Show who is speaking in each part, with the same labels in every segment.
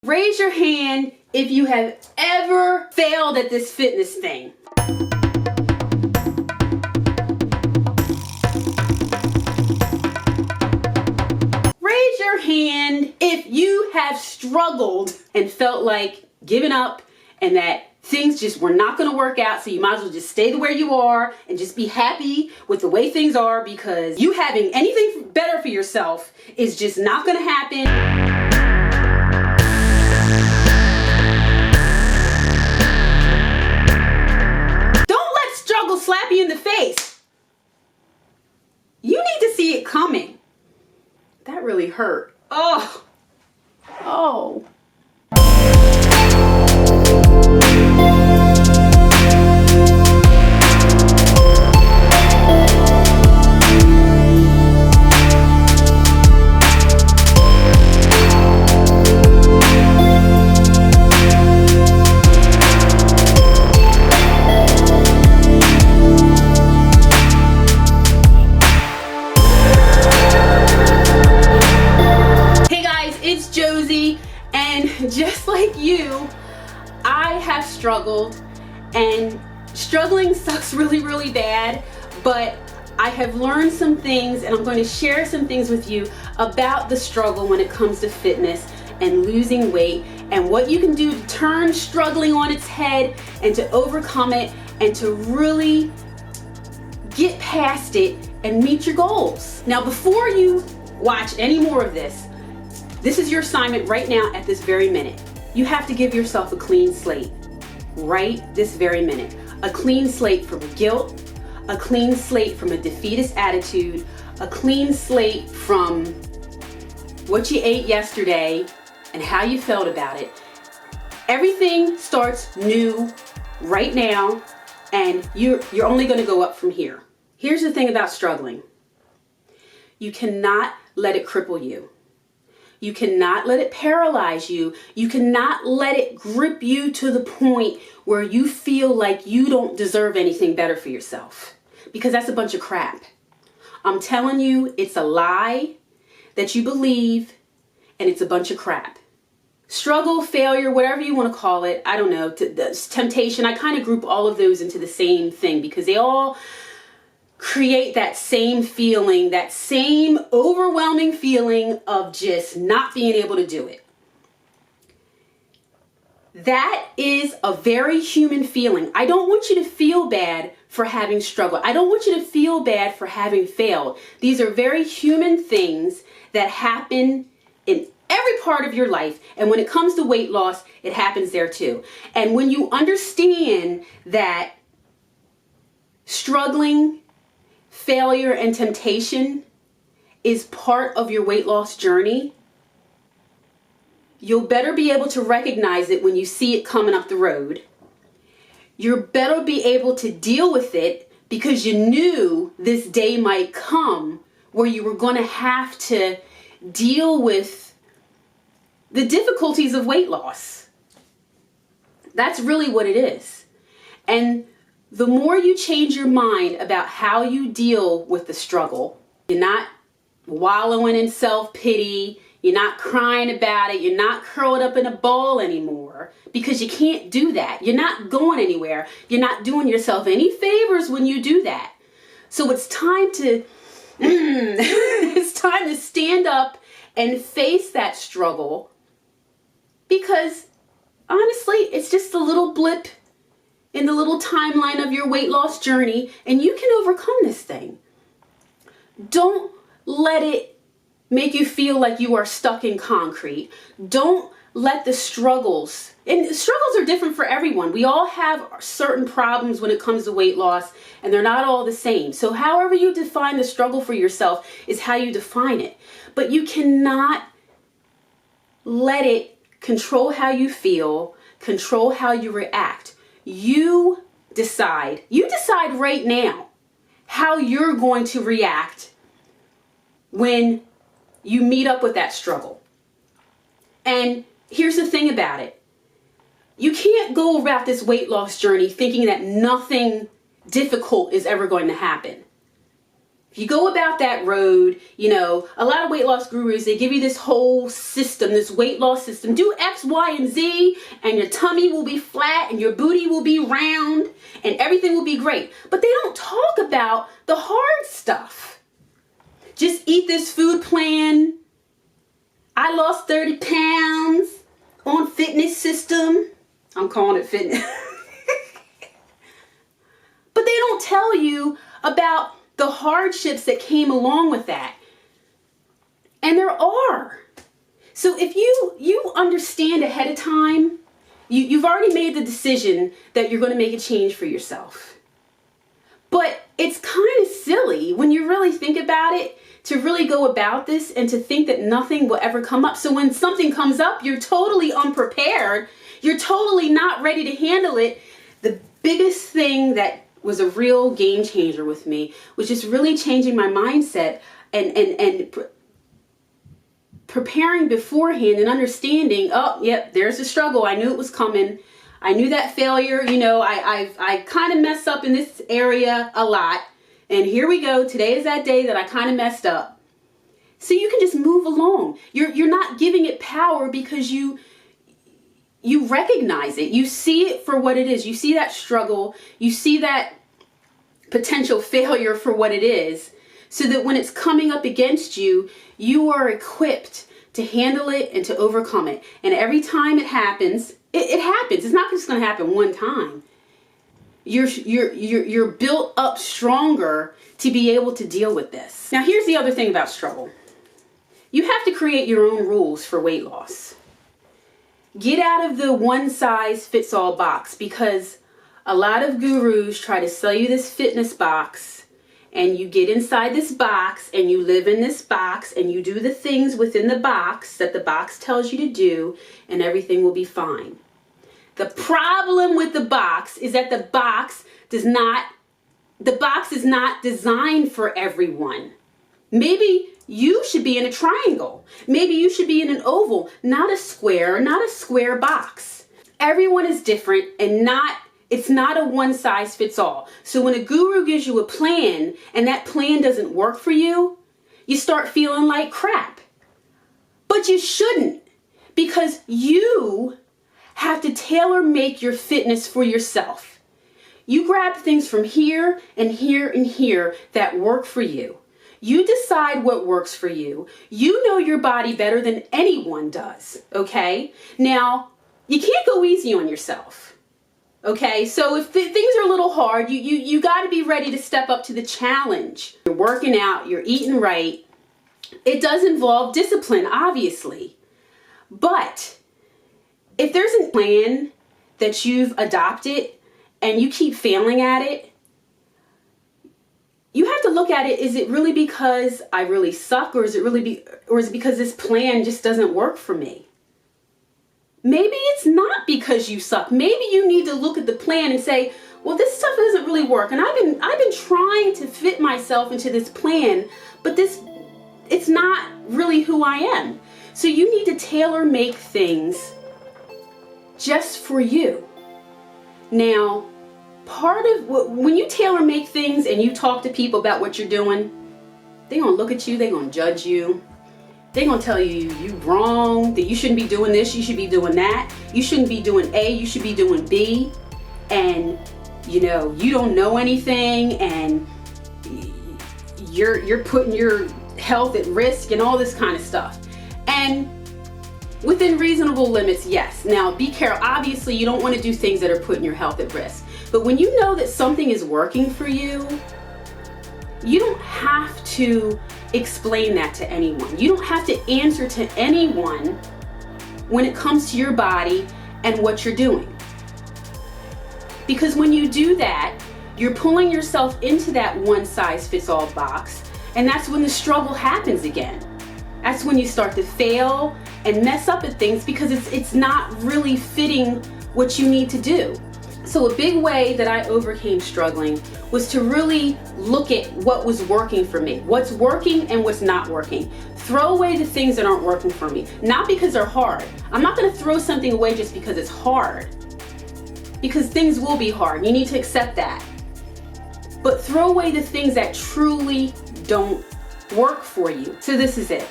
Speaker 1: Raise your hand if you have ever failed at this fitness thing. Raise your hand if you have struggled and felt like giving up and that things just were not going to work out, so you might as well just stay where you are and just be happy with the way things are, because you having anything better for yourself is just not going to happen. Slap you in the face. You need to see it coming. That really hurt. Oh. Oh. Just like you, I have struggled, and struggling sucks really bad, but I have learned some things, and I'm going to share some things with you about the struggle when it comes to fitness and losing weight, and what you can do to turn struggling on its head and to overcome it and to really get past it and meet your goals. Now, before you watch any more of this is your assignment right now at this very minute. You have to give yourself a clean slate right this very minute. A clean slate from guilt, a clean slate from a defeatist attitude, a clean slate from what you ate yesterday and how you felt about it. Everything starts new right now, and you're only going to go up from here. Here's the thing about struggling. You cannot let it cripple you. You cannot let it paralyze you. You cannot let it grip you to the point where you feel like you don't deserve anything better for yourself, because that's a bunch of crap. I'm telling you, it's a lie that you believe, and it's a bunch of crap. Struggle, failure, whatever you want to call it, I don't know, temptation, I kind of group all of those into the same thing, because they all create that same feeling, that same overwhelming feeling of just not being able to do it. That is a very human feeling. I don't want you to feel bad for having struggled. I don't want you to feel bad for having failed. These are very human things that happen in every part of your life. And when it comes to weight loss, it happens there too. And when you understand that struggling, failure, and temptation is part of your weight loss journey, you'll better be able to recognize it when you see it coming up the road. You'll better be able to deal with it, because you knew this day might come where you were going to have to deal with the difficulties of weight loss. That's really what it is. And the more you change your mind about how you deal with the struggle, you're not wallowing in self-pity, you're not crying about it, you're not curled up in a ball anymore, because you can't do that. You're not going anywhere. You're not doing yourself any favors when you do that. So it's time to stand up and face that struggle, because honestly, it's just a little blip in the little timeline of your weight loss journey, and you can overcome this thing. Don't let it make you feel like you are stuck in concrete. Don't let the struggles, and struggles are different for everyone. We all have certain problems when it comes to weight loss, and they're not all the same. So however you define the struggle for yourself is how you define it. But you cannot let it control how you feel, control how you react. You decide right now how you're going to react when you meet up with that struggle. And here's the thing about it. You can't go about this weight loss journey thinking that nothing difficult is ever going to happen. If you go about that road, you know, a lot of weight loss gurus, they give you this whole system, this weight loss system. Do X, Y, and Z, and your tummy will be flat, and your booty will be round, and everything will be great. But they don't talk about the hard stuff. Just eat this food plan. I lost 30 pounds on fitness system. I'm calling it fitness. But they don't tell you about the hardships that came along with that. And there are. So if you understand ahead of time, you've already made the decision that you're going to make a change for yourself. But it's kind of silly when you really think about it to really go about this and to think that nothing will ever come up. So when something comes up, you're totally unprepared. You're totally not ready to handle it. The biggest thing that was a real game changer with me was just really changing my mindset and preparing beforehand and understanding, oh, yep, there's a struggle. I knew it was coming. I knew that failure, you know, I kind of messed up in this area a lot. And here we go. Today is that day that I kind of messed up. So you can just move along. You're not giving it power because you recognize it. You see it for what it is. You see that struggle. You see that potential failure for what it is, so that when it's coming up against you, you are equipped to handle it and to overcome it. And every time it happens, it happens. It's not just going to happen one time. You're built up stronger to be able to deal with this. Now, here's the other thing about struggle. You have to create your own rules for weight loss. Get out of the one-size-fits-all box, because a lot of gurus try to sell you this fitness box, and you get inside this box and you live in this box and you do the things within the box that the box tells you to do, and everything will be fine. The problem with the box is that the box is not designed for everyone. Maybe you should be in a triangle. Maybe you should be in an oval, not a square box. Everyone is different, and it's not a one-size-fits-all. So when a guru gives you a plan and that plan doesn't work for you, you start feeling like crap. But you shouldn't, because you have to tailor make your fitness for yourself. You grab things from here and here and here that work for you. You decide what works for you. You know your body better than anyone does, okay? Now, you can't go easy on yourself. Okay, so if things are a little hard, you got to be ready to step up to the challenge. You're working out, you're eating right. It does involve discipline, obviously. But if there's a plan that you've adopted and you keep failing at it, you have to look at it, is it really because I really suck, or is it because this plan just doesn't work for me? Maybe it's not because you suck. Maybe you need to look at the plan and say, well, this stuff doesn't really work, and I've been trying to fit myself into this plan, but it's not really who I am. So you need to tailor make things just for you. Now, part of when you tailor make things and you talk to people about what you're doing, they're gonna look at you, they're gonna judge you. They're going to tell you you're wrong, that you shouldn't be doing this, you should be doing that. You shouldn't be doing A, you should be doing B. And, you know, you don't know anything, and you're putting your health at risk and all this kind of stuff. And within reasonable limits, yes. Now, be careful. Obviously, you don't want to do things that are putting your health at risk. But when you know that something is working for you, you don't have to explain that to anyone. You don't have to answer to anyone when it comes to your body and what you're doing. Because when you do that, you're pulling yourself into that one-size-fits-all box, and that's when the struggle happens again. That's when you start to fail and mess up at things because it's not really fitting what you need to do. So a big way that I overcame struggling was to really look at what was working for me, what's working and what's not working. Throw away the things that aren't working for me, not because they're hard. I'm not going to throw something away just because it's hard, because things will be hard. You need to accept that. But throw away the things that truly don't work for you. So this is it.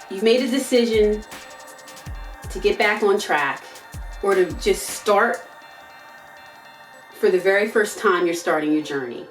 Speaker 1: You've made a decision to get back on track, or to just start for the very first time you're starting your journey.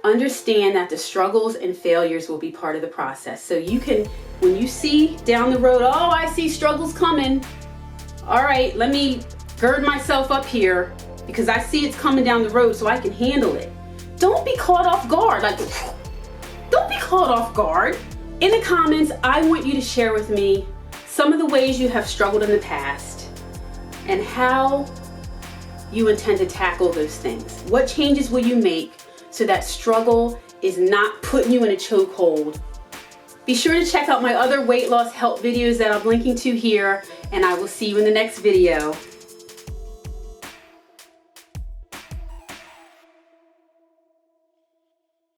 Speaker 1: Understand that the struggles and failures will be part of the process. So you can, when you see down the road, oh, I see struggles coming. All right, let me gird myself up here because I see it's coming down the road so I can handle it. Don't be caught off guard. Don't be caught off guard. In the comments, I want you to share with me some of the ways you have struggled in the past and how you intend to tackle those things. What changes will you make so that struggle is not putting you in a chokehold? Be sure to check out my other weight loss help videos that I'm linking to here, and I will see you in the next video.